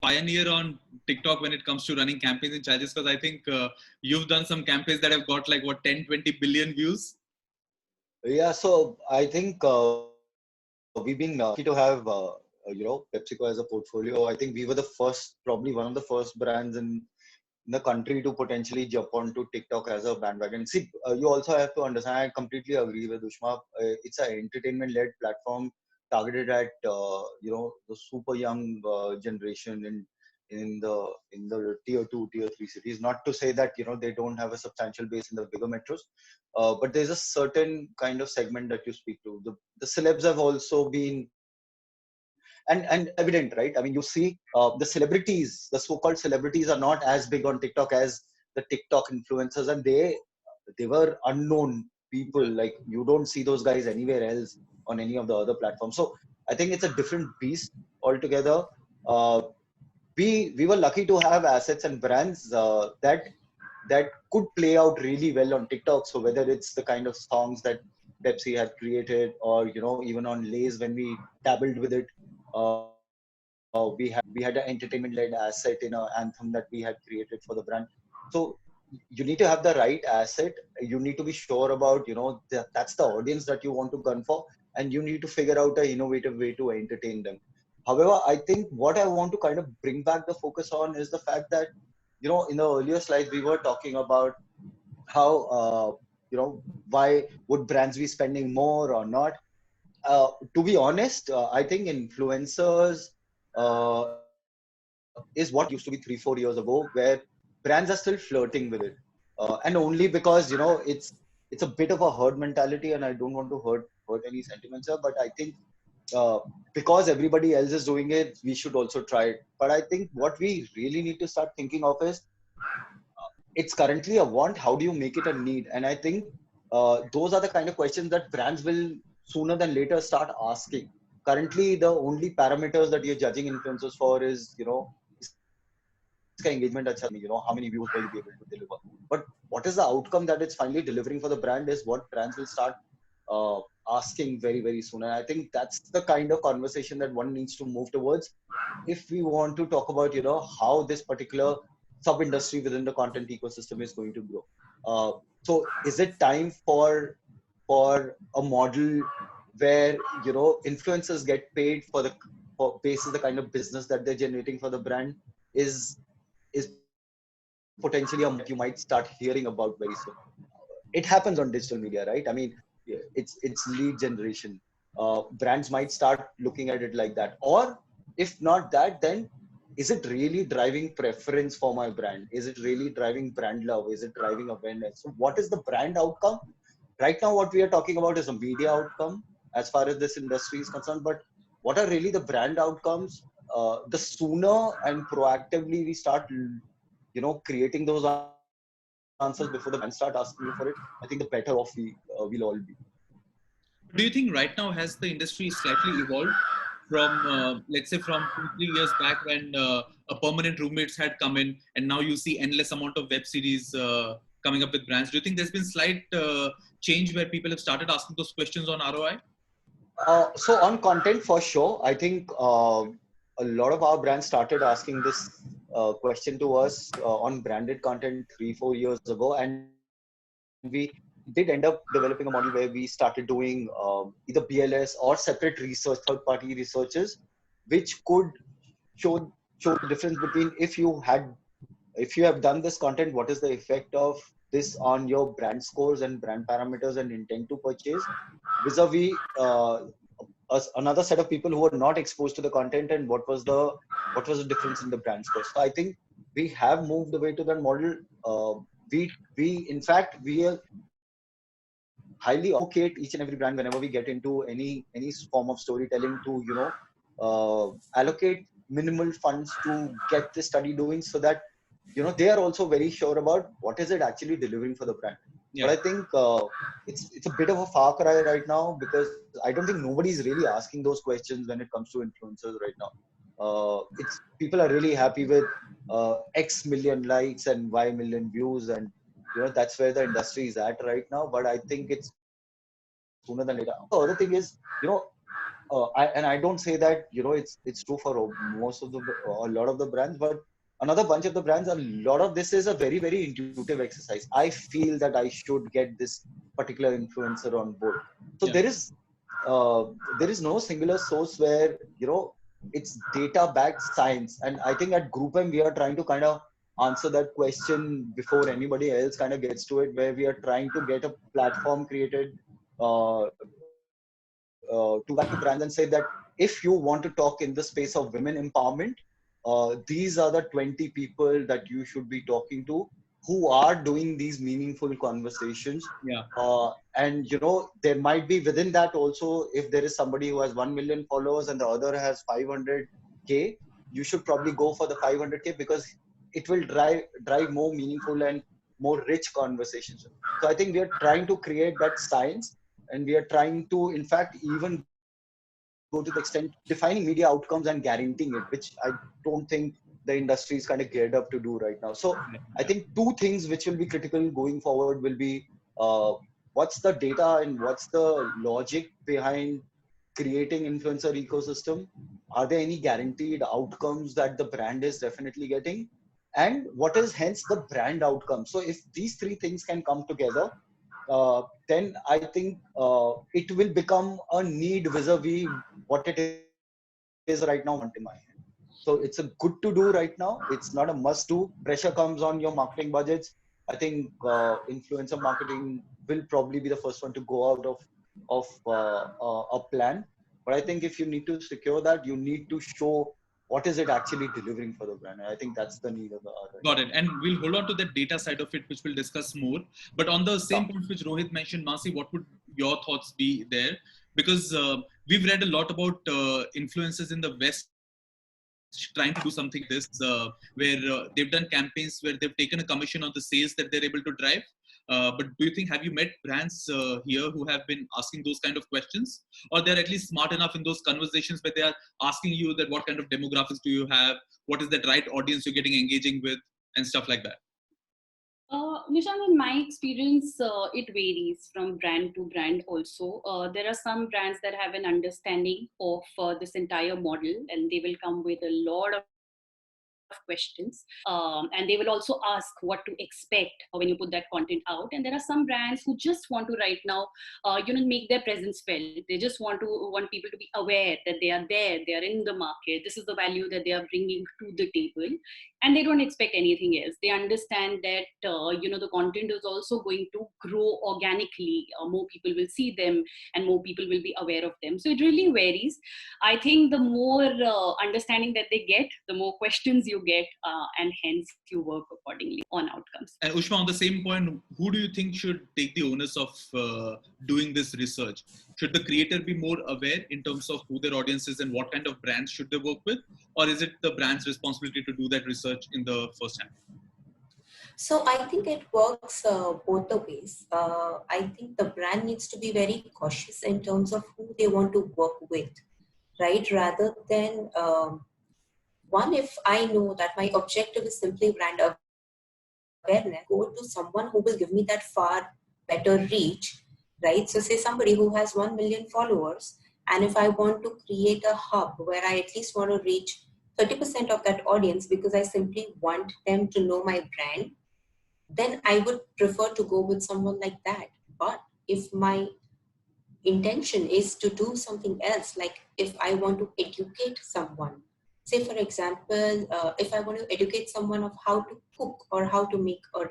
pioneer on TikTok when it comes to running campaigns in challenges? Because I think you've done some campaigns that have got like what 10, 20 billion views. Yeah, so I think we've been lucky to have PepsiCo as a portfolio. I think we were the first, probably one of the first brands in the country to potentially jump onto TikTok as a bandwagon. See, you also have to understand. I completely agree with Ushma. It's an entertainment-led platform targeted at the super young generation in the tier 2, tier 3 cities. Not to say that they don't have a substantial base in the bigger metros, but there's a certain kind of segment that you speak to. The celebs have also been and evident, right? I mean, you see the celebrities, the so-called celebrities, are not as big on TikTok as the TikTok influencers, and they were unknown people. Like, you don't see those guys anywhere else on any of the other platforms. So I think it's a different beast altogether. Uh, we were lucky to have assets and brands that could play out really well on TikTok. So whether it's the kind of songs that Pepsi had created, or even on Lay's when we dabbled with it, we had an entertainment-led asset in an anthem that we had created for the brand. So you need to have the right asset. You need to be sure about that's the audience that you want to gun for, and you need to figure out an innovative way to entertain them. However, I think what I want to kind of bring back the focus on is the fact that in the earlier slides we were talking about how why would brands be spending more or not. To be honest, I think influencers is what it used to be 3-4 years ago, where brands are still flirting with it, and only because it's a bit of a herd mentality, and I don't want to hurt any sentiments here, but I think uh, because everybody else is doing it, we should also try it. But I think what we really need to start thinking of is, it's currently a want. How do you make it a need? And I think those are the kind of questions that brands will sooner than later start asking. Currently, the only parameters that you're judging influencers for is, iska engagement acha hai, how many views will you be able to deliver? But what is the outcome that it's finally delivering for the brand is what brands will start asking very, very soon. And I think that's the kind of conversation that one needs to move towards if we want to talk about, how this particular sub industry within the content ecosystem is going to grow. So is it time for a model where influencers get paid for basis the kind of business that they're generating for the brand? Is potentially a model that you might start hearing about very soon. It happens on digital media, right? I mean, it's lead generation. Brands might start looking at it like that, or if not that, then is it really driving preference for my brand? Is it really driving brand love? Is it driving awareness? So what is the brand outcome? Right now what we are talking about is a media outcome as far as this industry is concerned, but what are really the brand outcomes? The sooner and proactively we start creating those answers before the brands start asking you for it, I think the better off we'll all be. Do you think right now has the industry slightly evolved from, let's say, from 2, 3 years back when a permanent roommates had come in, and now you see endless amount of web series coming up with brands? Do you think there's been slight change where people have started asking those questions on ROI? So on content, for sure, I think a lot of our brands started asking this question to us on branded content 3-4 years ago, and we did end up developing a model where we started doing either BLS or separate research, third-party researches, which could show the difference between if you have done this content, what is the effect of this on your brand scores and brand parameters and intent to purchase, vis-a-vis another set of people who are not exposed to the content, and what was the difference in the brand score. So I think we have moved away to that model. We in fact we are highly advocate each and every brand whenever we get into any form of storytelling to allocate minimal funds to get the study doing, so that they are also very sure about what is it actually delivering for the brand. But Yeah. I think it's a bit of a far cry right now, because I don't think nobody's really asking those questions when it comes to influencers right now. It's People are really happy with X million likes and Y million views, and that's where the industry is at right now. But I think it's sooner than later. The other thing is, I don't say that it's true for most of a lot of the brands, but another bunch of the brands, a lot of this is a very very intuitive exercise. I feel that I should get this particular influencer on board. So Yeah. there is no singular source where it's data backed science. And I think at Group M we are trying to kind of answer that question before anybody else kind of gets to it, where we are trying to get a platform created to back to brands and say that if you want to talk in the space of women empowerment, these are the 20 people that you should be talking to who are doing these meaningful conversations. Yeah. And there might be within that also, if there is somebody who has 1 million followers and the other has 500K, you should probably go for the 500K, because it will drive more meaningful and more rich conversations. So I think we are trying to create that science, and we are trying to in fact even go to the extent defining media outcomes and guaranteeing it, which I don't think the industry is kind of geared up to do right now. So Yeah. I Yeah. think two things which will be critical going forward will be, uh, what's the data and what's the logic behind creating influencer ecosystem. Are there any guaranteed outcomes that the brand is definitely getting, and what is hence the brand outcome? So if these three things can come together, then I think it will become a need vis-a-vis what it is right now, what I want in my hand. So it's a good to do right now. It's not a must do. Pressure comes on your marketing budgets. I think influencer marketing will probably be the first one to go out of a plan. But I think if you need to secure that, you need to show what is it actually delivering for the brand. And I think that's the need of the hour right Got it. And we'll hold on to the data side of it, which we'll discuss more. But on the now. same point which Rohit mentioned, Mansi, what would your thoughts be there? Because we've read a lot about influencers in the West trying to do something like this, where they've done campaigns where they've taken a commission on the sales that they're able to drive. But do you think, have you met brands here who have been asking those kind of questions, or they're at least smart enough in those conversations where they are asking you that what kind of demographics do you have, what is that right audience you're getting engaging with, and stuff like that? Nishant, in my experience, it varies from brand to brand also. There are some brands that have an understanding of this entire model, and they will come with a lot of questions. And they will also ask what to expect when you put that content out. And there are some brands who just want to right now, make their presence felt. They just want people to be aware that they are there, they are in the market. This is the value that they are bringing to the table, and they don't expect anything else. They understand that the content is also going to grow organically. More people will see them, and more people will be aware of them. So it really varies. I think the more understanding that they get, the more questions you get, and hence you work accordingly on outcomes. And Ushma, on the same point, who do you think should take the onus of doing this research? Should the creator be more aware in terms of who their audience is and what kind of brands should they work with? Or is it the brand's responsibility to do that research in the first hand? So I think it works both the ways. I think the brand needs to be very cautious in terms of who they want to work with, right? Rather than one, if I know that my objective is simply brand awareness, go to someone who will give me that far better reach, right? So say somebody who has 1 million followers, and if I want to create a hub where I at least want to reach 30% of that audience because I simply want them to know my brand, then I would prefer to go with someone like that. But if my intention is to do something else, like if I want to educate someone, say for example, if I want to educate someone of how to cook or how to make a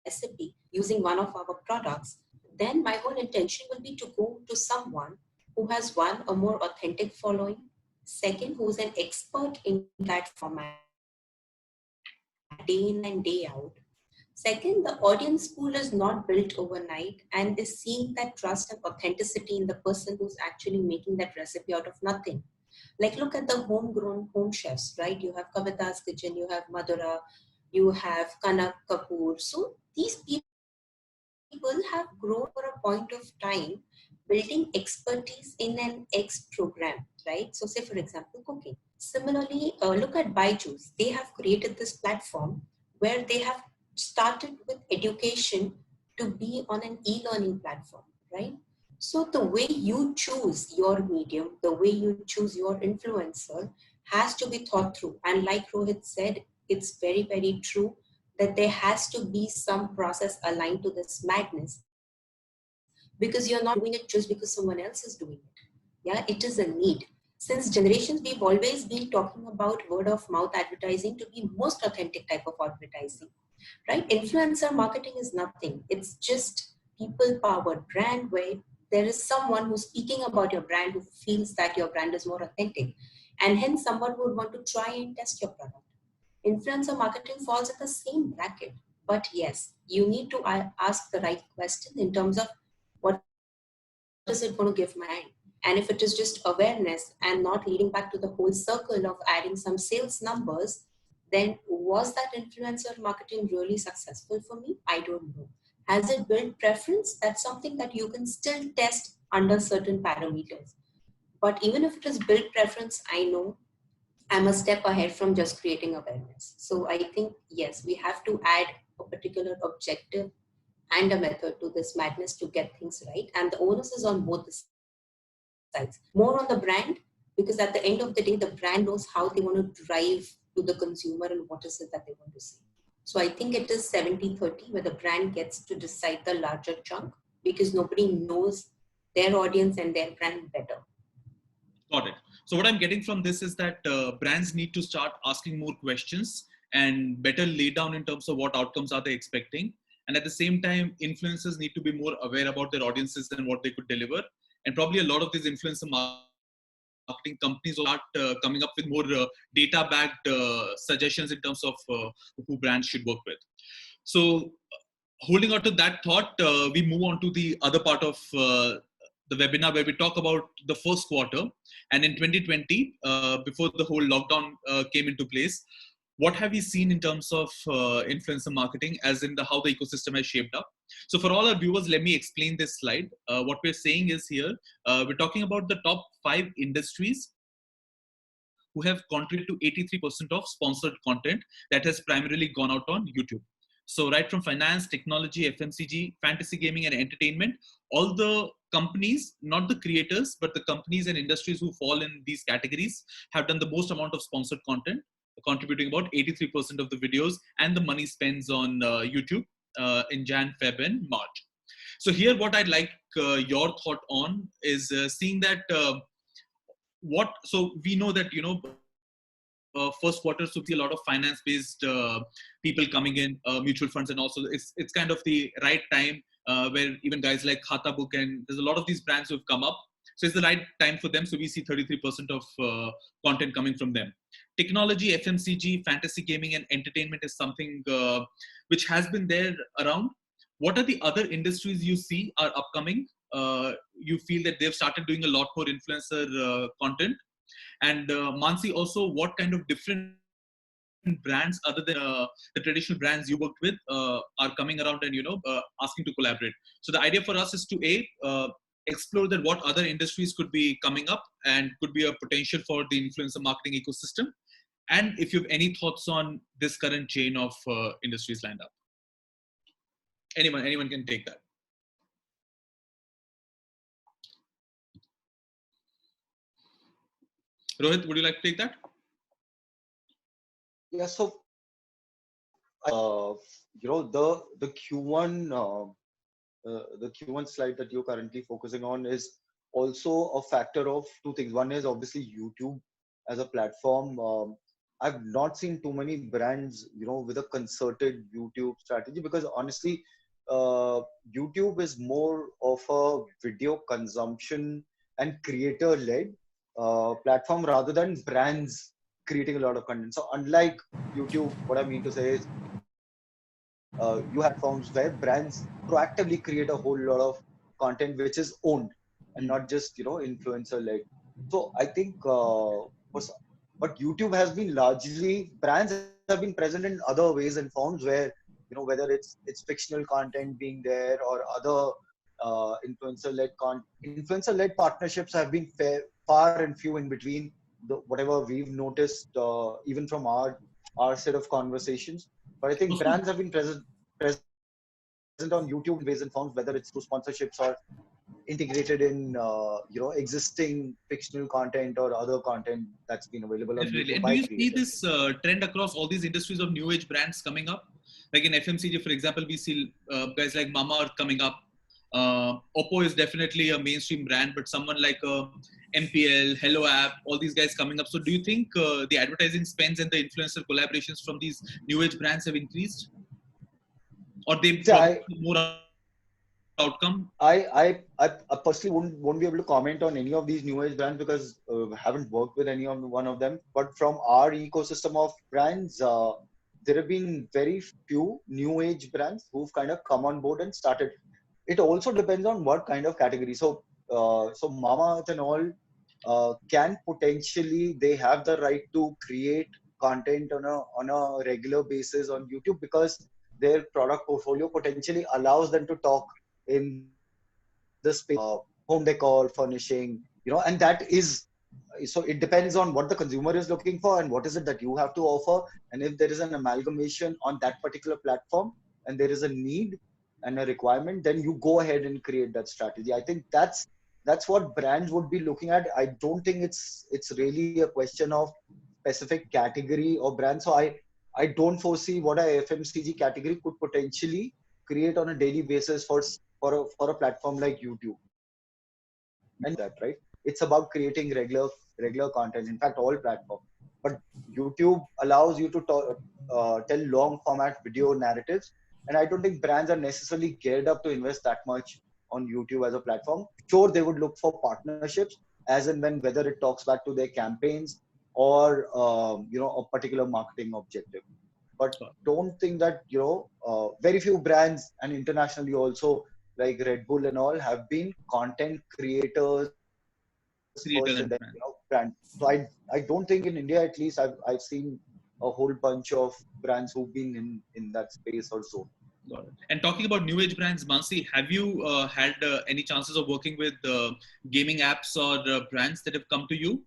recipe using one of our products, then my whole intention will be to go to someone who has one, a more authentic following, second, who's an expert in that format day in and day out. Second, the audience pool is not built overnight and is seeing that trust and authenticity in the person who's actually making that recipe out of nothing. Like look at the homegrown home chefs, right? You have Kavita's Kitchen, you have Madhura, you have Kanak Kapoor. So these people have grown over a point of time building expertise in an X program, right? So say for example, cooking. Similarly, look at Byju's. They have created this platform where they have started with education to be on an e-learning platform, right? So the way you choose your medium, the way you choose your influencer has to be thought through. And like Rohit said, it's very, very true that there has to be some process aligned to this madness, because you're not doing it just because someone else is doing it. Yeah, it is a need. Since generations, we've always been talking about word of mouth advertising to be most authentic type of advertising, right? Influencer marketing is nothing. It's just people powered brand where there is someone who's speaking about your brand who feels that your brand is more authentic, and hence someone would want to try and test your product. Influencer marketing falls in the same bracket, but yes, you need to ask the right question in terms of what is it going to give my mind. And if it is just awareness and not leading back to the whole circle of adding some sales numbers, then was that influencer marketing really successful for me? I don't know. Has it built preference? That's something that you can still test under certain parameters. But even if it is built preference, I know I'm a step ahead from just creating awareness. So I think, yes, we have to add a particular objective and a method to this madness to get things right. And the onus is on both the sides. More on the brand, because at the end of the day, the brand knows how they want to drive to the consumer and what is it that they want to see. So I think it is 70-30, where the brand gets to decide the larger chunk, because nobody knows their audience and their brand better. Got it. So what I'm getting from this is that brands need to start asking more questions and better lay down in terms of what outcomes are they expecting. And at the same time, influencers need to be more aware about their audiences and what they could deliver. And probably a lot of these influencer marketing companies will start coming up with more data-backed suggestions in terms of who brands should work with. So holding on to that thought, we move on to the other part of the webinar where we talk about the first quarter. And in 2020, before the whole lockdown came into place, what have we seen in terms of influencer marketing, as in how the ecosystem has shaped up? So for all our viewers, let me explain this slide. What we're saying is here, we're talking about the top 5 industries who have contributed to 83% of sponsored content that has primarily gone out on YouTube. So right from finance, technology, FMCG, fantasy gaming, and entertainment, all the companies, not the creators, but the companies and industries who fall in these categories have done the most amount of sponsored content, contributing about 83% of the videos and the money spends on YouTube in Jan, Feb, and March. So here, what I'd like your thought on is seeing that so we know that first quarter, so we see a lot of finance based people coming in, mutual funds, and also it's kind of the right time where even guys like Khata Book, and there's a lot of these brands who have come up, so it's the right time for them. So we see 33% of content coming from them. Technology, FMCG, fantasy gaming, and entertainment is something which has been there around. What are the other industries you see are upcoming? You feel that they've started doing a lot more influencer content? And Mansi, also, what kind of different brands other than the traditional brands you worked with are coming around and asking to collaborate? So the idea for us is to explore that what other industries could be coming up and could be a potential for the influencer marketing ecosystem. And if you have any thoughts on this current chain of industries lined up, anyone can take that. Rohit, would you like to take that? Yeah, so the Q1 the Q1 slide that you're currently focusing on is also a factor of two things. One is obviously YouTube as a platform. I've not seen too many brands, with a concerted YouTube strategy, because honestly, YouTube is more of a video consumption and creator-led platform rather than brands creating a lot of content. So unlike YouTube, what I mean to say is you have platforms where brands proactively create a whole lot of content which is owned and not just influencer led. So I think but YouTube has been largely, brands have been present in other ways and forms where whether it's fictional content being there or other influencer led partnerships have been far and few in between, whatever we've noticed even from our set of conversations. But I think brands have been present on YouTube in ways and forms, whether it's through sponsorships or integrated in existing fictional content or other content that's been available on Definitely. YouTube And do by you see creators. this trend across all these industries of new age brands coming up? Like in FMCG, for example, we see guys like Mama Earth coming up. Oppo is definitely a mainstream brand, but someone like MPL, Hello App, all these guys coming up. So do you think the advertising spends and the influencer collaborations from these new age brands have increased? Or they See, probably more outcome? I personally won't be able to comment on any of these new age brands because haven't worked with any of one of them. But from our ecosystem of brands, there have been very few new age brands who've kind of come on board and started. It also depends on what kind of category. So Mama Earth and all can potentially, they have the right to create content on a regular basis on YouTube because their product portfolio potentially allows them to talk in the space of home decor, furnishing, and that is, so it depends on what the consumer is looking for and what is it that you have to offer. And if there is an amalgamation on that particular platform and there is a need and a requirement, then you go ahead and create that strategy. I think that's what brands would be looking at. I don't think it's really a question of specific category or brand. So I don't foresee what a FMCG category could potentially create on a daily basis for a platform like YouTube. And that, right? It's about creating regular content. In fact, all platforms. But YouTube allows you to tell long format video narratives, and I don't think brands are necessarily geared up to invest that much on YouTube as a platform. Sure, they would look for partnerships as and when, whether it talks back to their campaigns or a particular marketing objective. But don't think that very few brands, and internationally also, like Red Bull and all, have been content creators first and then Creator and brand. brand. So I don't think in India, at least, I've seen a whole bunch of brands who've been in that space or zone. Got it. And talking about new age brands, Mansi, have you had any chances of working with gaming apps or brands that have come to you?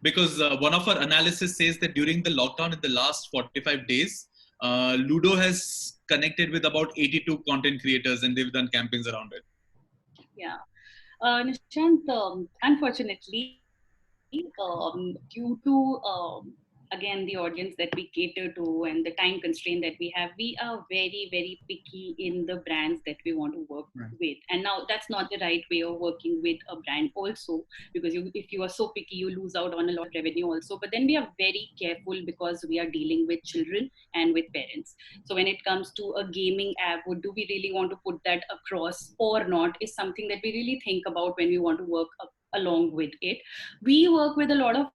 Because one of our analysis says that during the lockdown in the last 45 days, Ludo has connected with about 82 content creators and they've done campaigns around it. Yeah. Nishant, unfortunately, due to again the audience that we cater to and the time constraint that we have, we are very, very picky in the brands that we want to work with. And now that's not the right way of working with a brand also, because if you are so picky, you lose out on a lot of revenue also. But then we are very careful because we are dealing with children and with parents. So when it comes to a gaming app, do we really want to put that across or not is something that we really think about when we want to work along with it. We work with a lot of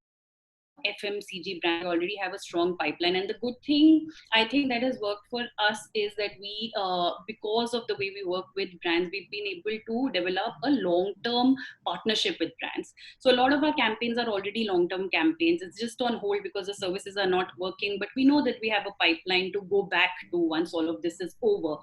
FMCG brands. We already have a strong pipeline, and the good thing I think that has worked for us is that we, because of the way we work with brands, we've been able to develop a long-term partnership with brands. So a lot of our campaigns are already long-term campaigns. It's just on hold because the services are not working, but we know that we have a pipeline to go back to once all of this is over.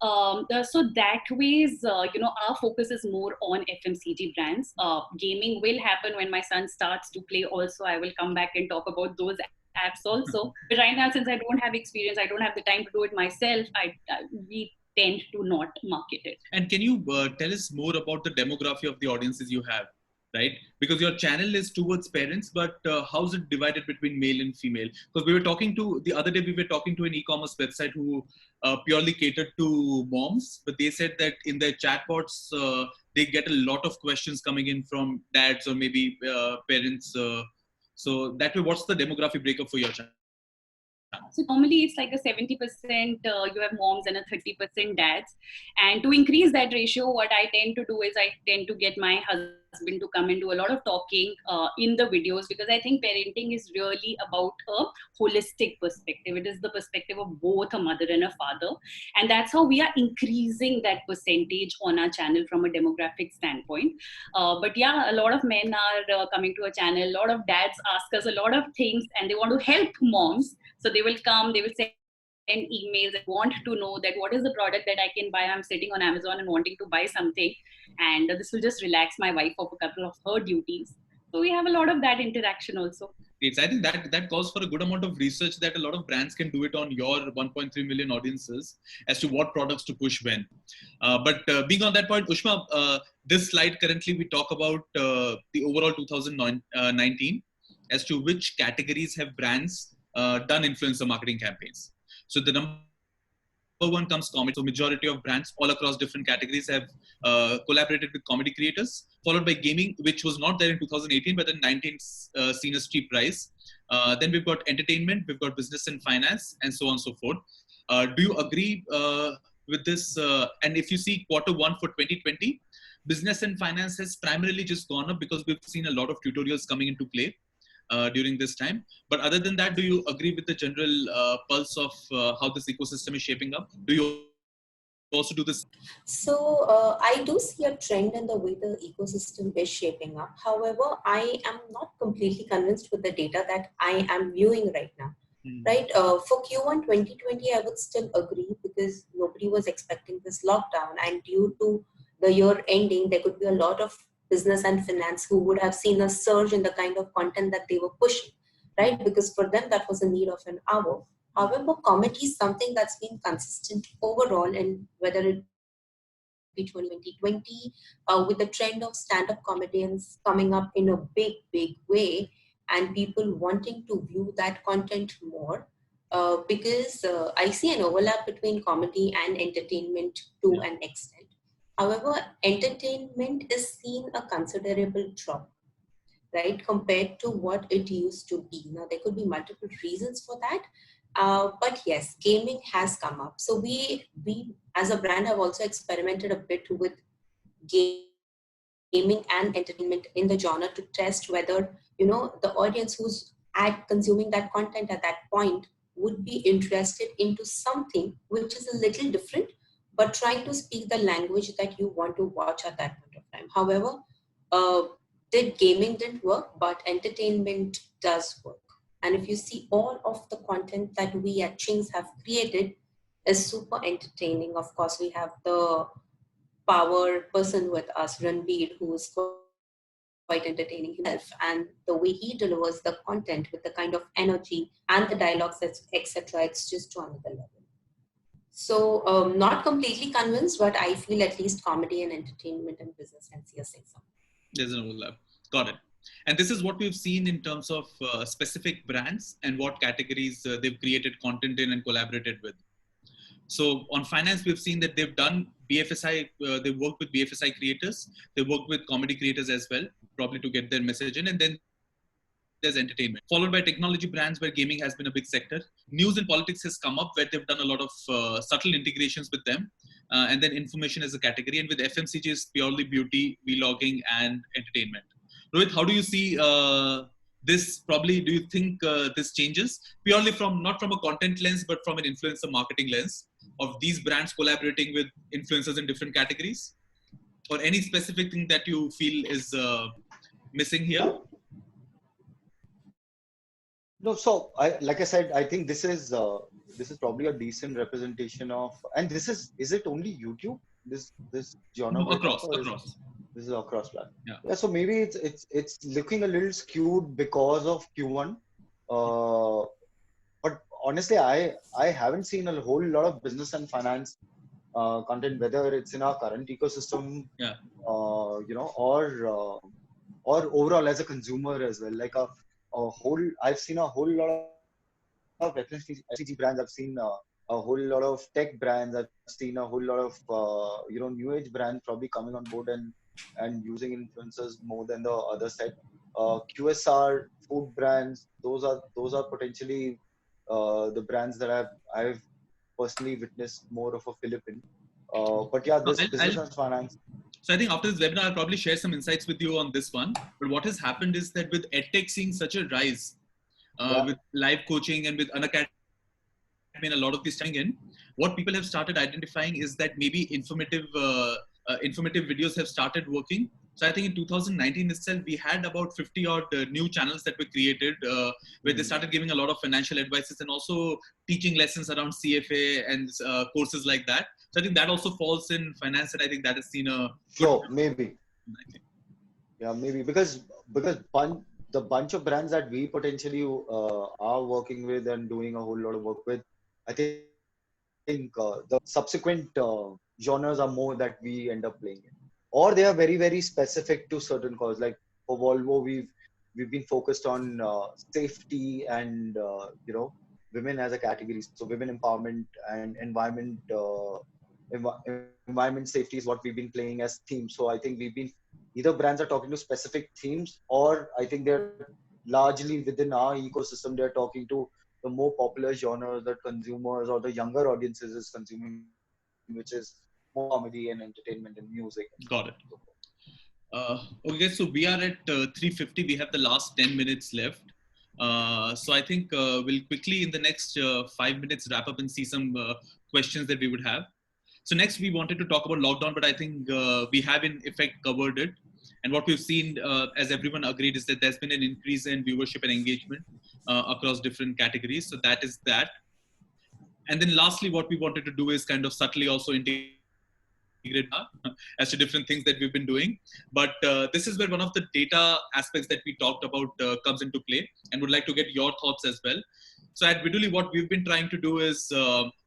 So that ways, our focus is more on FMCG brands. Gaming will happen when my son starts to play also. I will come back and talk about those apps also. But right now, since I don't have experience, I don't have the time to do it myself, we tend to not market it. And can you tell us more about the demography of the audiences you have, right? Because your channel is towards parents, but how's it divided between male and female? Because the other day we were talking to an e-commerce website who purely catered to moms, but they said that in their chatbots, they get a lot of questions coming in from dads or maybe parents. So that way, what's the demographic breakup for your channel? So normally it's like a 70% you have moms and a 30% dads. And to increase that ratio, what I tend to do is I tend to get my husband to come and do a lot of talking in the videos, because I think parenting is really about a holistic perspective. It is the perspective of both a mother and a father. And that's how we are increasing that percentage on our channel from a demographic standpoint. But yeah, a lot of men are coming to a channel. A lot of dads ask us a lot of things and they want to help moms. So they will come, they will send emails and want to know that what is the product that I can buy. I'm sitting on Amazon and wanting to buy something. And this will just relax my wife of a couple of her duties. So we have a lot of that interaction also. It's, I think that calls for a good amount of research that a lot of brands can do it on your 1.3 million audiences as to what products to push when. But being on that point, Ushma, this slide currently we talk about the overall 2019 as to which categories have brands done influencer marketing campaigns. So the number one comes comedy. So majority of brands all across different categories have collaborated with comedy creators, followed by gaming, which was not there in 2018, but in 19 seen a steep rise. Then we've got entertainment, we've got business and finance, and so on and so forth. Do you agree with this? And if you see Q1 for 2020, business and finance has primarily just gone up because we've seen a lot of tutorials coming into play during this time. But other than that, do you agree with the general pulse of how this ecosystem is shaping up? Do you also do this? So I do see a trend in the way the ecosystem is shaping up. However, I am not completely convinced with the data that I am viewing right now. Right? For Q1 2020, I would still agree because nobody was expecting this lockdown, and due to the year ending, there could be a lot of business and finance who would have seen a surge in the kind of content that they were pushing, right? Because for them, that was a need of an hour. However, comedy is something that's been consistent overall, and whether it be 2020, with the trend of stand-up comedians coming up in a big way, and people wanting to view that content more, because I see an overlap between comedy and entertainment to an extent. However, entertainment is seeing a considerable drop, right, compared to what it used to be. Now, there could be multiple reasons for that, but yes, gaming has come up. So we as a brand have also experimented a bit with gaming and entertainment in the genre to test whether, you know, the audience who's at consuming that content at that point would be interested into something which is a little different, but trying to speak the language that you want to watch at that point of time. However, gaming didn't work, but entertainment does work. And if you see, all of the content that we at Chings have created is super entertaining. Of course, we have the power person with us, Ranveer, who is quite entertaining himself, and the way he delivers the content with the kind of energy and the dialogues, etc., it's just to another level. So, not completely convinced, but I feel at least comedy and entertainment and business and CSA. There's an overlap. Got it. And this is what we've seen in terms of specific brands and what categories they've created content in and collaborated with. So on finance, we've seen that they've done BFSI, they've worked with BFSI creators, they've worked with comedy creators as well, probably to get their message in. And then there's entertainment, followed by technology brands where gaming has been a big sector. News and politics has come up where they've done a lot of subtle integrations with them. And then information as a category. And with FMCG is purely beauty, vlogging, and entertainment. Rohit, how do you see this? Probably, do you think this changes purely from, not from a content lens, but from an influencer marketing lens of these brands collaborating with influencers in different categories? Or any specific thing that you feel is missing here? No, so like I said, I think this is probably a decent representation of, and this is it only YouTube? This genre No, across. This is across platform. Yeah. So maybe it's looking a little skewed because of Q1. But honestly, I haven't seen a whole lot of business and finance content, whether it's in our current ecosystem, you know, or overall as a consumer as well. Like I've seen a whole lot of FMCG brands. I've seen a whole lot of tech brands. I've seen a whole lot of you know, new age brands probably coming on board and using influencers more than the other side. QSR food brands, those are potentially the brands that I've personally witnessed more of a fillip in. But yeah, this business and finance. So I think after this webinar, I'll probably share some insights with you on this one. But what has happened is that with EdTech seeing such a rise, with live coaching and with Unacademy and a lot of these coming in, what people have started identifying is that maybe informative videos have started working. So I think in 2019 itself, we had about 50 odd new channels that were created where they started giving a lot of financial advices and also teaching lessons around CFA and courses like that. So I think that also falls in finance, and I think that has seen a Sure, maybe. Yeah, maybe because the bunch of brands that we potentially are working with and doing a whole lot of work with, I think the subsequent genres are more that we end up playing in, or they are very very specific to certain cause. Like for Volvo, we've been focused on safety and women as a category. So women empowerment and environment safety is what we've been playing as themes. So I think we've been either brands are talking to specific themes, or I think they're largely within our ecosystem. They're talking to the more popular genres that consumers or the younger audiences is consuming, which is more comedy and entertainment and music and so on and so forth. Got it. Okay, so we are at 3:50. We have the last 10 minutes left. So I think we'll quickly in the next 5 minutes wrap up and see some questions that we would have. So next we wanted to talk about lockdown, but I think we have in effect covered it. And what we've seen, as everyone agreed, is that there's been an increase in viewership and engagement across different categories. So that is that. And then lastly, what we wanted to do is kind of subtly also integrate as to different things that we've been doing. But this is where one of the data aspects that we talked about comes into play, and would like to get your thoughts as well. So at Vidooly, what we've been trying to do is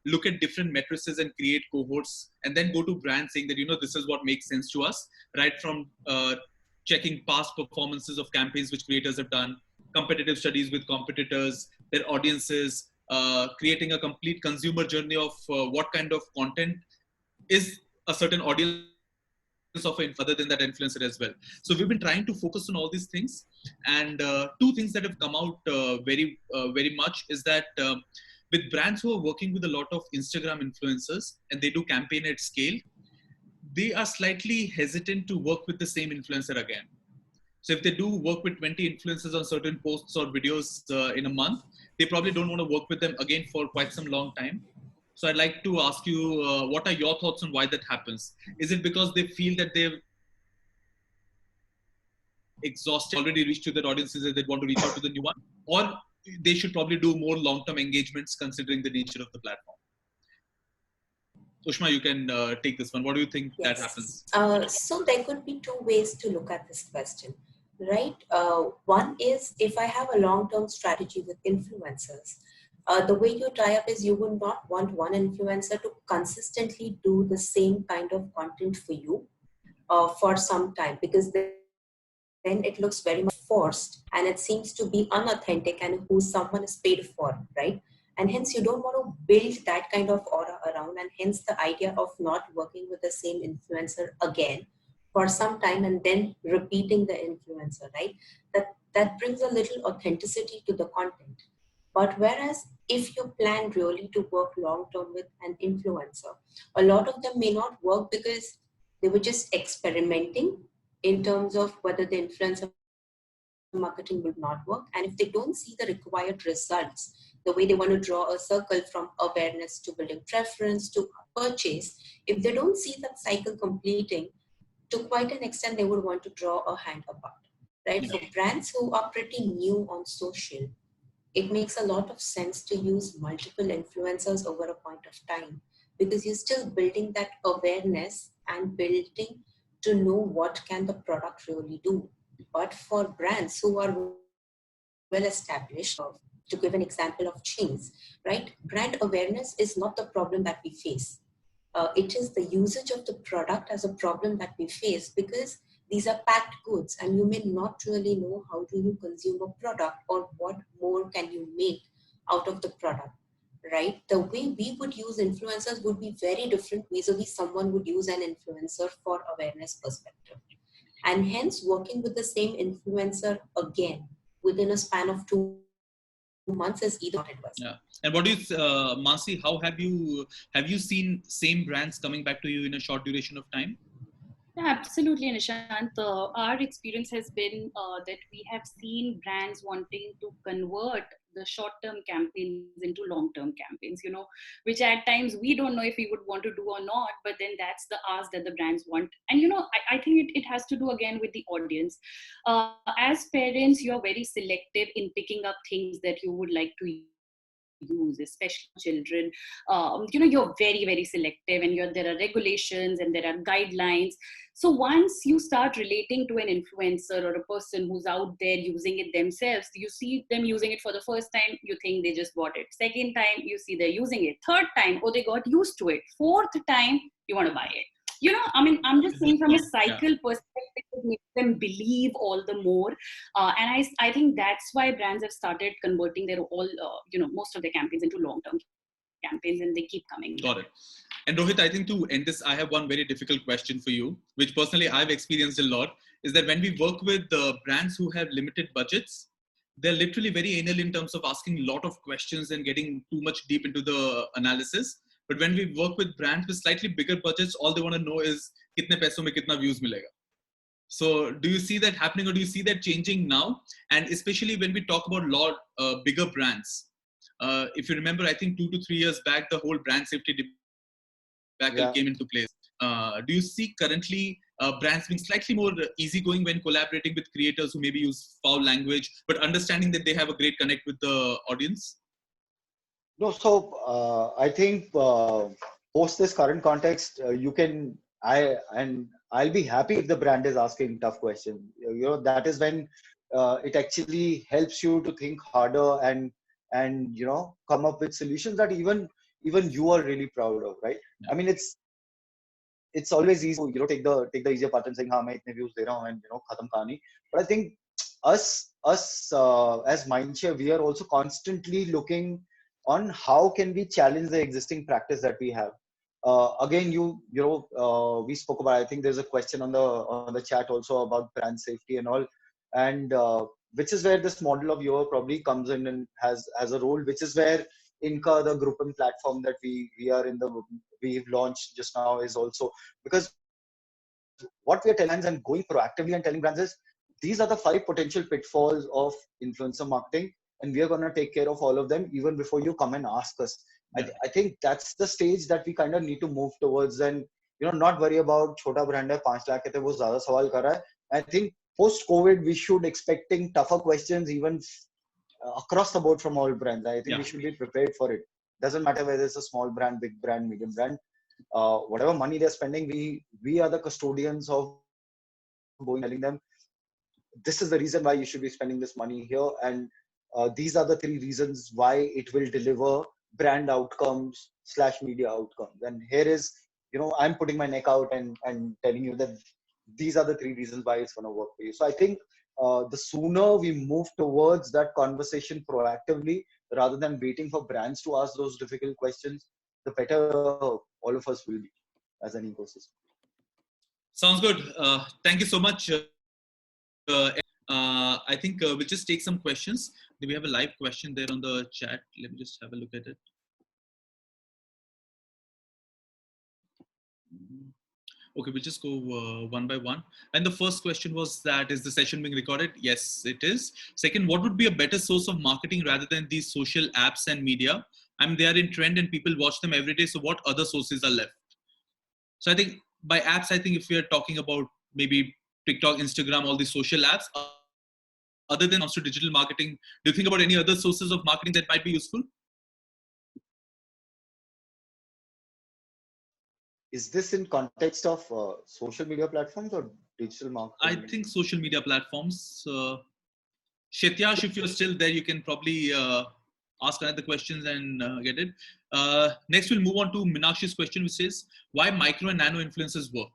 look at different matrices and create cohorts, and then go to brands saying that, this is what makes sense to us, right from checking past performances of campaigns which creators have done, competitive studies with competitors, their audiences, creating a complete consumer journey of what kind of content is a certain audience of other than that influencer as well. So we've been trying to focus on all these things, and two things that have come out very much is that with brands who are working with a lot of Instagram influencers and they do campaign at scale, they are slightly hesitant to work with the same influencer again. So if they do work with 20 influencers on certain posts or videos in a month, they probably don't want to work with them again for quite some long time. So I'd like to ask you, what are your thoughts on why that happens? Is it because they feel that they've exhausted, already reached to their audiences and they want to reach out to the new one? Or they should probably do more long-term engagements considering the nature of the platform? Ushma, you can take this one. What do you think that happens? So there could be two ways to look at this question, right? One is if I have a long-term strategy with influencers, the way you tie up is you would not want one influencer to consistently do the same kind of content for you for some time, because then it looks very much forced and it seems to be unauthentic and who someone is paid for, right? And hence you don't want to build that kind of aura around, and hence the idea of not working with the same influencer again for some time and then repeating the influencer, right? That brings a little authenticity to the content. But whereas if you plan really to work long term with an influencer, a lot of them may not work because they were just experimenting in terms of whether the influencer marketing will not work. And if they don't see the required results, the way they want to draw a circle from awareness to building preference to purchase, if they don't see that cycle completing, to quite an extent, they would want to draw a hand apart, right? For brands who are pretty new on social, it makes a lot of sense to use multiple influencers over a point of time, because you're still building that awareness and building to know what can the product really do. But for brands who are well established, to give an example of chains, right? Brand awareness is not the problem that we face. It is the usage of the product as a problem that we face, because these are packed goods and you may not really know how do you consume a product or what more can you make out of the product, right? The way we would use influencers would be very different vis-a-vis someone would use an influencer for awareness perspective. And hence working with the same influencer again within a span of 2 months is either not advisable. Yeah. And what do you, Mansi, how have you seen same brands coming back to you in a short duration of time? Yeah, absolutely, Nishant. Our experience has been that we have seen brands wanting to convert the short-term campaigns into long-term campaigns, which at times we don't know if we would want to do or not, but then that's the ask that the brands want. And, I think it has to do again with the audience. As parents, you're very selective in picking up things that you would like to use use, especially children. You're very, very selective, and there are regulations and there are guidelines. So once you start relating to an influencer or a person who's out there using it themselves, you see them using it for the first time, you think they just bought it. Second time, you see they're using it. Third time, oh, they got used to it. Fourth time, you want to buy it. I'm just saying from a cycle perspective, it makes them believe all the more. And I think that's why brands have started converting their most of their campaigns into long-term campaigns, and they keep coming. Got it. And Rohit, I think to end this, I have one very difficult question for you, which personally I've experienced a lot, is that when we work with brands who have limited budgets, they're literally very anal in terms of asking a lot of questions and getting too much deep into the analysis. But when we work with brands with slightly bigger budgets, all they want to know is kitne paison mein kitna views milega. So do you see that happening, or do you see that changing now? And especially when we talk about bigger brands, if you remember, I think 2 to 3 years back, the whole brand safety debacle came into place. Do you see currently brands being slightly more easygoing when collaborating with creators who maybe use foul language, but understanding that they have a great connect with the audience? No, so I think post this current context, I'll be happy if the brand is asking tough questions. That is when it actually helps you to think harder and come up with solutions that even you are really proud of, right? I mean, it's always easy to take the easier part and saying, "Ha, main itne views de raha hu," and khatam kahani. But I think us as Mindshare, we are also constantly looking on how can we challenge the existing practice that we have. Again, we spoke about, I think there's a question on the chat also about brand safety and all, and which is where this model of your probably comes in and has a role, which is where Inca, the group and platform that we've launched just now, is also, because what we are telling brands and going proactively and telling brands is, these are the 5 potential pitfalls of influencer marketing, and we are going to take care of all of them even before you come and ask us. I think that's the stage that we kind of need to move towards, and not worry about chota brand hai 5 lakh hai to wo zyada sawal kar raha hai. I think post COVID we should expecting tougher questions even across the board from all brands. I think we should be prepared for it. Doesn't matter whether it's a small brand, big brand, medium brand. Whatever money they're spending, we are the custodians of going, telling them, this is the reason why you should be spending this money here, and these are the 3 reasons why it will deliver brand outcomes / media outcomes. And here is, I'm putting my neck out and telling you that these are the 3 reasons why it's going to work for you. So I think the sooner we move towards that conversation proactively, rather than waiting for brands to ask those difficult questions, the better all of us will be as an ecosystem. Sounds good. Thank you so much. I think we'll just take some questions. Do we have a live question there on the chat? Let me just have a look at it. Okay, we'll just go one by one. And the first question was that, is the session being recorded? Yes, it is. Second, what would be a better source of marketing rather than these social apps and media? I mean, they are in trend and people watch them every day. So what other sources are left? So I think by apps, I think if we are talking about maybe TikTok, Instagram, all these social apps, other than comes to digital marketing, do you think about any other sources of marketing that might be useful? Is this in context of social media platforms or digital marketing? I think social media platforms. Shetyash, if you're still there, you can probably ask another questions and get it. Next, we'll move on to Minakshi's question, which says, why micro and nano influencers work?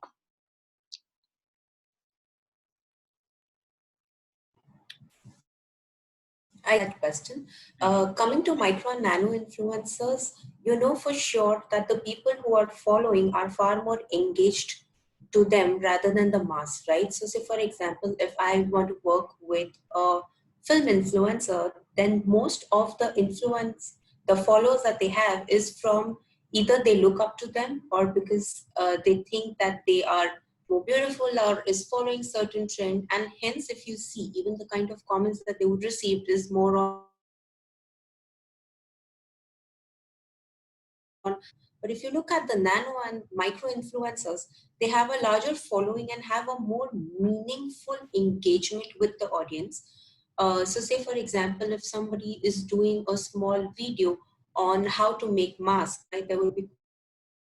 I had a question. Coming to micro and nano influencers, you know for sure that the people who are following are far more engaged to them rather than the mass, right? So say for example, if I want to work with a film influencer, then most of the followers that they have is from either they look up to them or because they think that they are more beautiful or is following certain trend, and hence if you see even the kind of comments that they would receive is more on. But if you look at the nano and micro influencers, they have a larger following and have a more meaningful engagement with the audience. So say for example, if somebody is doing a small video on how to make masks, right? There will be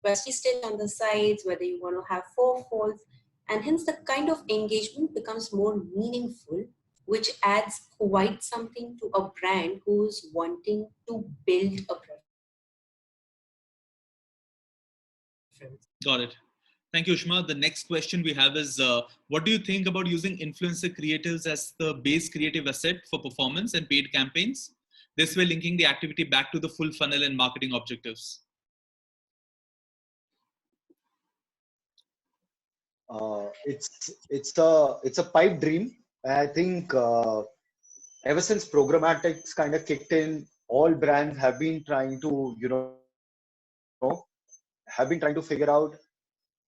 question stitch on the sides, whether you want to have 4 folds, and hence the kind of engagement becomes more meaningful, which adds quite something to a brand who's wanting to build a preference. Got it. Thank you, Ushma. The next question we have is, what do you think about using influencer creatives as the base creative asset for performance and paid campaigns? This way linking the activity back to the full funnel and marketing objectives. It's a pipe dream. I think ever since programmatics kind of kicked in, all brands have been trying to figure out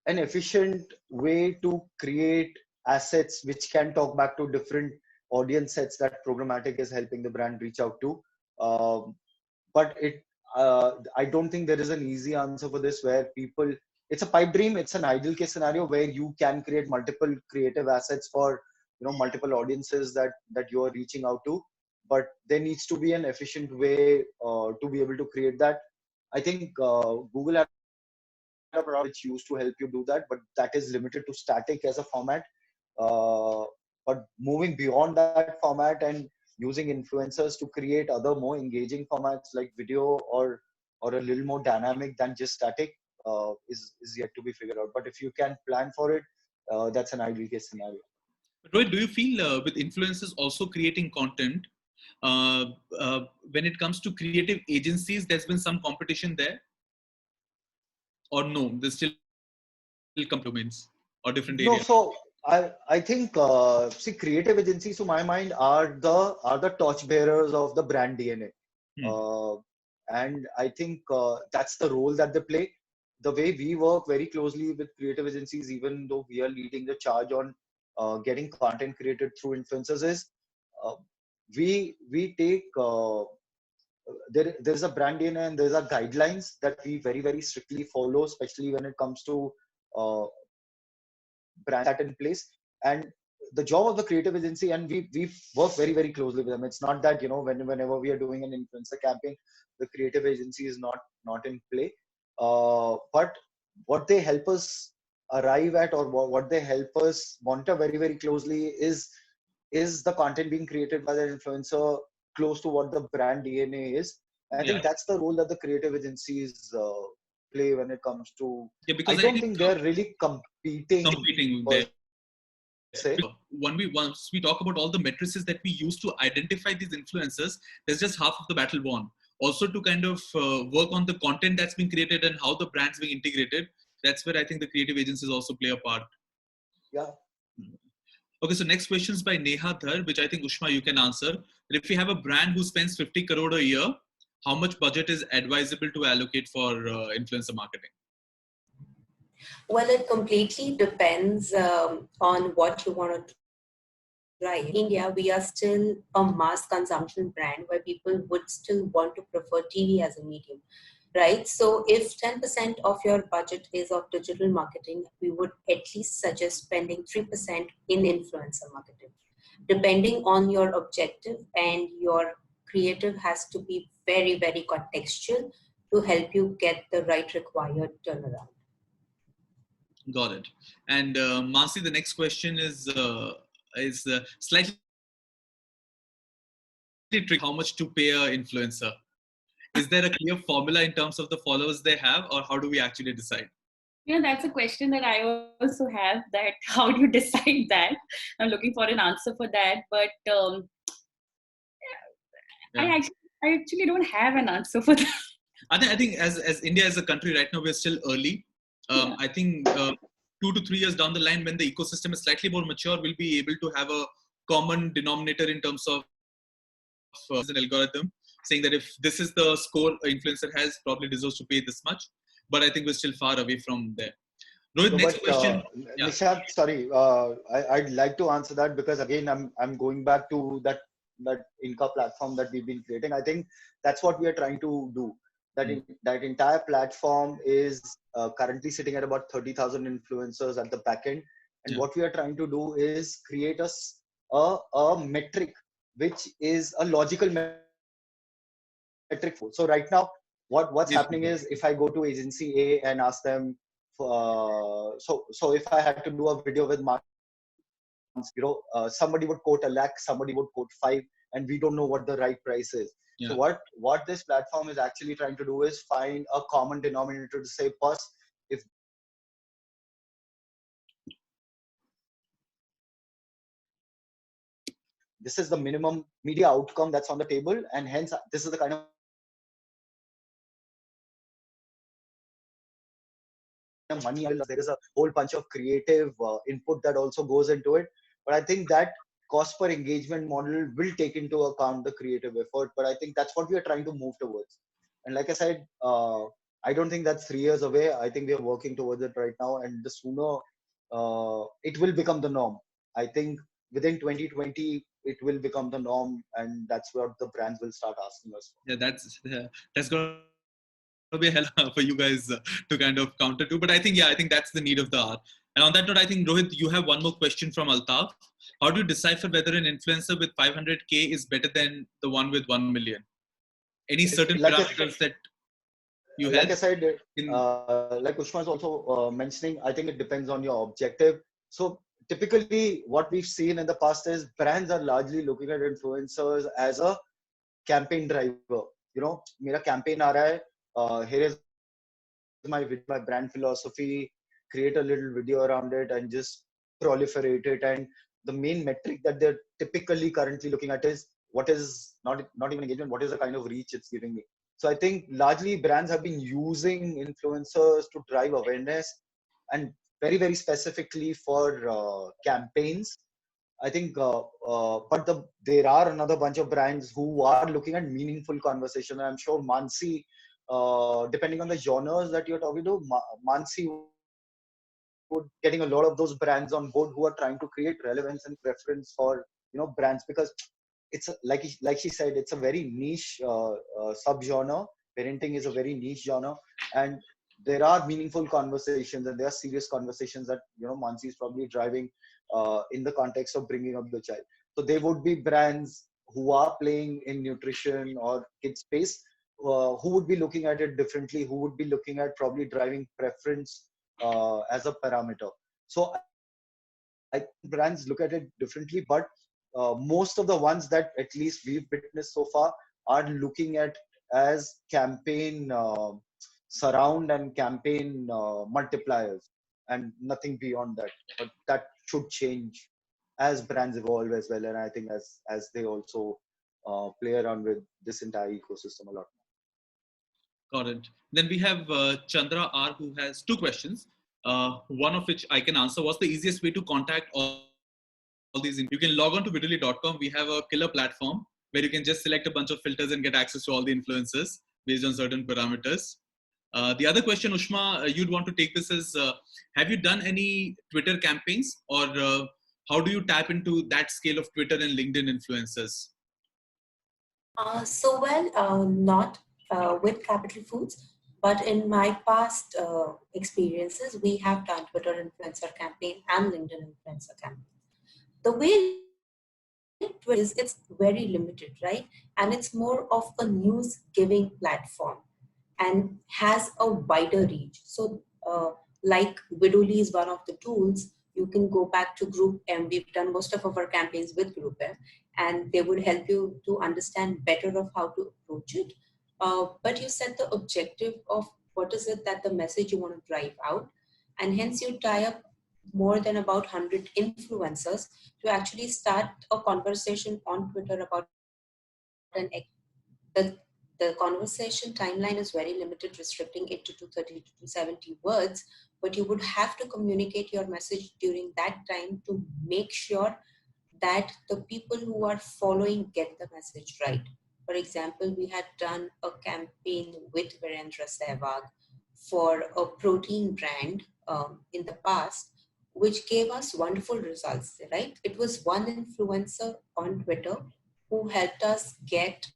an efficient way to create assets which can talk back to different audience sets that programmatic is helping the brand reach out to. Um, but I don't think there is an easy answer for this where people, it's a pipe dream, it's an ideal case scenario where you can create multiple creative assets for multiple audiences that you are reaching out to, but there needs to be an efficient way to be able to create that. I think Google had a product which used to help you do that, but that is limited to static as a format. But moving beyond that format and using influencers to create other more engaging formats like video or a little more dynamic than just static is yet to be figured out. But if you can plan for it, that's an ideal case scenario. Rohit, do you feel with influencers also creating content, uh, when it comes to creative agencies, there's been some competition there? Or no, there's still domains or different No, areas? so I think see, creative agencies to my mind are the torchbearers of the brand DNA. Hmm. And I think that's the role that they play. The way we work very closely with creative agencies, even though we are leading the charge on getting content created through influencers, is uh, we take there's a brand DNA and there's a guidelines that we very strictly follow, especially when it comes to brand that in place. And the job of the creative agency, and we work very closely with them. It's not that whenever we are doing an influencer campaign, the creative agency is not in play. But what they help us arrive at, or what they help us monitor very closely, is the content being created by the influencer close to what the brand DNA is. And I Yeah. think that's the role that the creative agencies play when it comes to. Yeah, I because I don't think think they're really competing competing per there. say. Once we talk about all the matrices that we use to identify these influencers, there's just half of the battle won. Also, to kind of work on the content that's being created and how the brand's being integrated, that's where I think the creative agencies also play a part. Yeah. Okay, so next question is by Neha Dhar, which I think Ushma you can answer. That if you have a brand who spends 50 crore a year, how much budget is advisable to allocate for influencer marketing? Well, it completely depends on what you want to drive. In India, we are still a mass consumption brand where people would still want to prefer TV as a medium, right? So if 10% of your budget is of digital marketing, we would at least suggest spending 3% in influencer marketing. Depending on your objective, and your creative has to be very contextual to help you get the right required turnaround. Got it. And Mansi, the next question is slightly tricky. How much to pay a influencer? Is there a clear formula in terms of the followers they have, or how do we actually decide? Yeah, that's a question that I also have. That how do you decide that? I'm looking for an answer for that, but Yeah. I actually don't have an answer for that. I think as India as a country right now, we're still early. Yeah. I think 2 to 3 years down the line, when the ecosystem is slightly more mature, we'll be able to have a common denominator in terms of an algorithm saying that if this is the score an influencer has, probably deserves to pay this much. But I think we're still far away from there. Rohit, No, next but question. Yeah. Nishant, sorry, I'd like to answer that because again, I'm going back to that Inca platform that we've been creating. I think that's what we are trying to do. That entire platform is currently sitting at about 30,000 influencers at the back end, and Yeah. what we are trying to do is create a metric which is a logical metric. So right now, what's Yes. happening is, if I go to agency A and ask them, so if I had to do a video with somebody would quote 1 lakh, somebody would quote 5, and we don't know what the right price is. Yeah. So what this platform is actually trying to do is find a common denominator to say, boss, if this is the minimum media outcome that's on the table, and hence this is the kind of money I'll lose. There is a whole bunch of creative input that also goes into it. But I think that cost per engagement model will take into account the creative effort. But I think that's what we are trying to move towards. And like I said, I don't think that's 3 years away. I think we are working towards it right now. And the sooner it will become the norm. I think within 2020, it will become the norm. And that's what the brands will start asking us for. Yeah, that's going to be a hell for you guys to kind of counter to. But I think, yeah, I think that's the need of the hour. And on that note, I think, Rohit, you have one more question from Altaf. How do you decipher whether an influencer with 500K is better than the one with 1 million? Any certain parameters Like I, that you help like I said, in? like Ushma is also mentioning, I think it depends on your objective. So typically, what we've seen in the past is brands are largely looking at influencers as a campaign driver. मेरा campaign आ रहा है. Here is my video, my brand philosophy. Create a little video around it and just proliferate it. And the main metric that they're typically currently looking at is what is not even engagement. What is the kind of reach it's giving me? So I think largely brands have been using influencers to drive awareness, and very specifically for campaigns. I think, there are another bunch of brands who are looking at meaningful conversation. I'm sure Mansi, depending on the genres that you're talking to, Mansi would getting a lot of those brands on board who are trying to create relevance and preference for brands, because like she said, it's a very niche subgenre. Parenting is a very niche genre, and there are meaningful conversations and there are serious conversations that Mansi is probably driving in the context of bringing up the child. So there would be brands who are playing in nutrition or kids space, who would be looking at it differently, who would be looking at probably driving preference as a parameter. So I think brands look at it differently, but most of the ones that at least we've witnessed so far are looking at as campaign surround and campaign multipliers, and nothing beyond that. But that should change as brands evolve as well, and I think as they also play around with this entire ecosystem a lot more. Got it. Then we have Chandra R, who has two questions. One of which I can answer. What's the easiest way to contact all these? You can log on to Vidooly.com. We have a killer platform where you can just select a bunch of filters and get access to all the influencers based on certain parameters. The other question, Ushma, you'd want to take this as, have you done any Twitter campaigns, or how do you tap into that scale of Twitter and LinkedIn influencers? Not with Capital Foods, but in my past experiences, we have done Twitter influencer campaign and LinkedIn influencer campaign. The way Twitter is, it's very limited, right? And it's more of a news giving platform and has a wider reach. So, like Vidooly is one of the tools, you can go back to Group M. We've done most of our campaigns with Group M, and they would help you to understand better of how to approach it. But you set the objective of what is it that the message you want to drive out, and hence you tie up more than about 100 influencers to actually start a conversation on Twitter about the, the conversation timeline is very limited, restricting it to 230 to 270 words, but you would have to communicate your message during that time to make sure that the people who are following get the message right. For example, we had done a campaign with Virendra Sehwag for a protein brand in the past, which gave us wonderful results, right? It was one influencer on Twitter who helped us get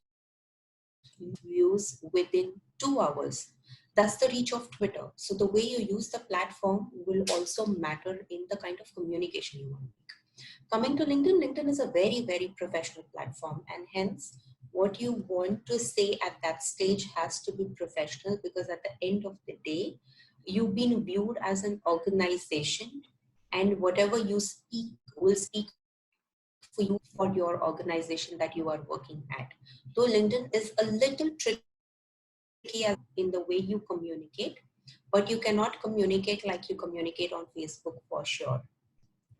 views within 2 hours. That's the reach of Twitter. So the way you use the platform will also matter in the kind of communication you want to make. Coming to LinkedIn, LinkedIn is a very professional platform, and hence What you want to say at that stage has to be professional, because at the end of the day, you've been viewed as an organization, and whatever you speak will speak for you, for your organization that you are working at. Though LinkedIn is a little tricky as in the way you communicate, but you cannot communicate like you communicate on Facebook for sure,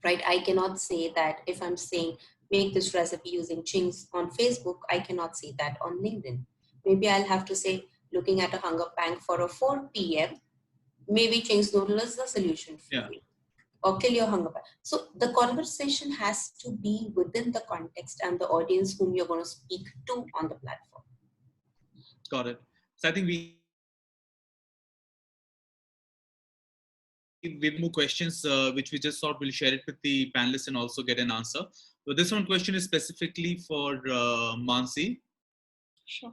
right? I cannot say that if I'm saying make this recipe using chings on Facebook, I cannot say that on LinkedIn. Maybe I'll have to say looking at a hunger pang for a 4 p.m. Maybe chings noodle is the solution for you, or kill your hunger pang. So the conversation has to be within the context and the audience whom you're going to speak to on the platform. Got it. So I think we have more questions, which we just thought we'll share it with the panelists and also get an answer. So this one question is specifically for Mansi. Sure.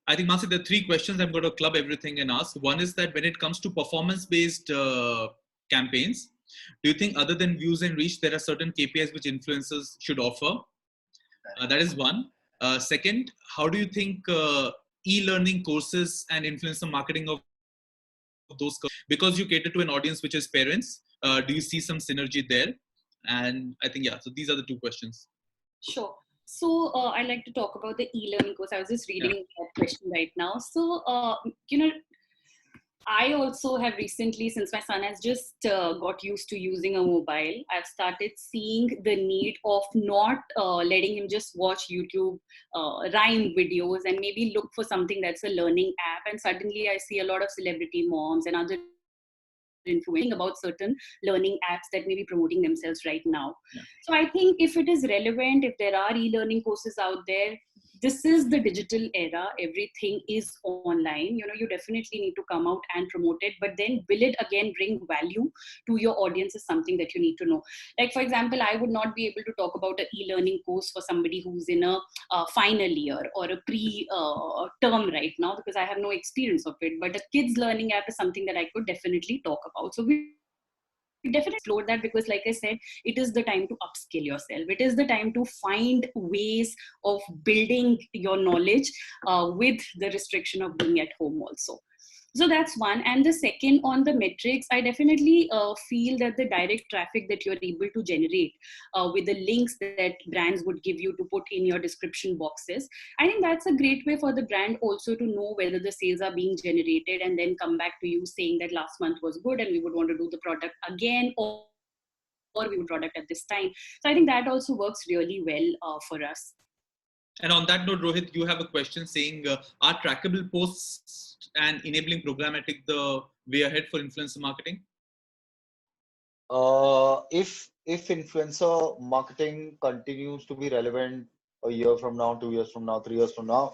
I think, Mansi, there are three questions I'm going to club everything and ask. One is that when it comes to performance-based campaigns, do you think other than views and reach, there are certain KPIs which influencers should offer? That is one. Second, how do you think e-learning courses and influencer marketing of those, because you cater to an audience which is parents, do you see some synergy there? And I think, yeah, so these are the two questions. Sure. So I like to talk about the e-learning course. I was just reading that question right now. So, I also have recently, since my son has just got used to using a mobile, I've started seeing the need of not letting him just watch YouTube rhyme videos and maybe look for something that's a learning app. And suddenly I see a lot of celebrity moms and other influencing about certain learning apps that may be promoting themselves right now. So I think if it is relevant, if there are e-learning courses out there, this is the digital era. Everything is online. You definitely need to come out and promote it, but then will it again bring value to your audience is something that you need to know. Like, for example, I would not be able to talk about an e-learning course for somebody who's in a final year or a pre-term right now, because I have no experience of it. But a kids learning app is something that I could definitely talk about. So we definitely explore that, because like I said, it is the time to upskill yourself. It is the time to find ways of building your knowledge with the restriction of being at home also. So that's one. And the second, on the metrics, I definitely feel that the direct traffic that you're able to generate with the links that brands would give you to put in your description boxes, I think that's a great way for the brand also to know whether the sales are being generated and then come back to you saying that last month was good and we would want to do the product again, or we would product at this time. So I think that also works really well for us. And on that note, Rohit, you have a question saying, are trackable posts and enabling programmatic the way ahead for influencer marketing? If influencer marketing continues to be relevant a year from now, 2 years from now, 3 years from now,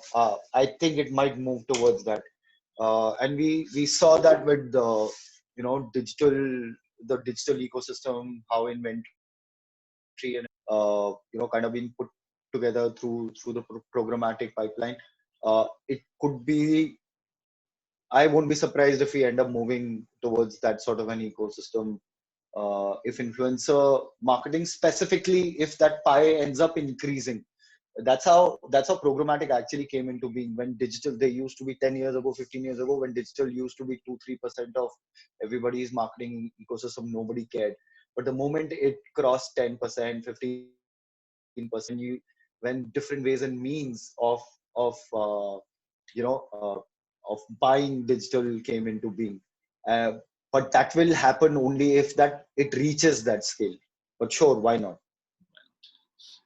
I think it might move towards that. And we saw that with the digital ecosystem, how inventory and kind of being put together through the programmatic pipeline. It could be. I won't be surprised if we end up moving towards that sort of an ecosystem. If influencer marketing specifically, if that pie ends up increasing, that's how programmatic actually came into being. When digital, they used to be 10 years ago, 15 years ago, when digital used to be 2-3% of everybody's marketing ecosystem, nobody cared. But the moment it crossed 10%, 15%, when different ways and means of you know of buying digital came into being. But that will happen only if that it reaches that scale. But sure, why not?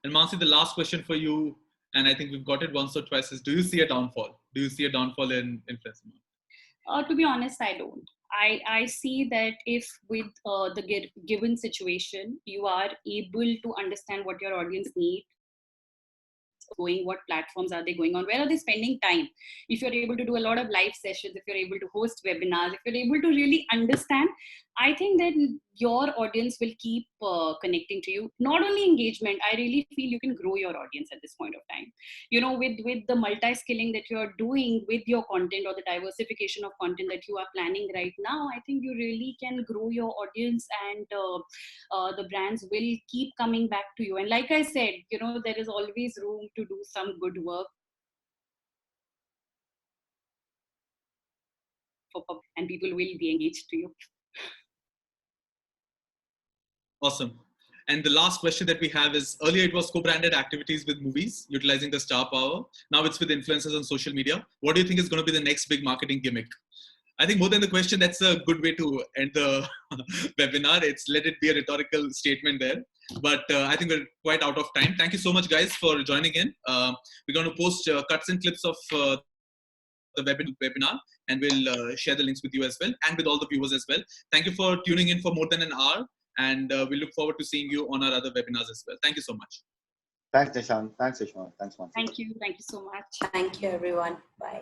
And Mansi, the last question for you, and I think we've got it once or twice, is: do you see a downfall? Do you see a downfall in influencer marketing? To be honest, I don't. I see that if with the given situation, you are able to understand what your audience needs, going, what platforms are they going on, where are they spending time, if you're able to do a lot of live sessions, if you're able to host webinars, if you're able to really understand, I think that your audience will keep connecting to you. Not only engagement, I really feel you can grow your audience at this point of time. With the multi-skilling that you're doing with your content, or the diversification of content that you are planning right now, I think you really can grow your audience, and the brands will keep coming back to you. And like I said, there is always room to do some good work for and people will be engaged to you. Awesome. And the last question that we have is, earlier it was co-branded activities with movies, utilizing the star power. Now it's with influencers on social media. What do you think is going to be the next big marketing gimmick? I think more than the question, that's a good way to end the webinar. It's let it be a rhetorical statement there. But I think we're quite out of time. Thank you so much, guys, for joining in. We're going to post cuts and clips of the webinar, and we'll share the links with you as well, and with all the viewers as well. Thank you for tuning in for more than an hour, and we look forward to seeing you on our other webinars as well. Thank you so much. Thanks, Nishant. Thanks, Ushma. Thanks, Mansi. Thank you. Thank you so much. Thank you, everyone. Bye.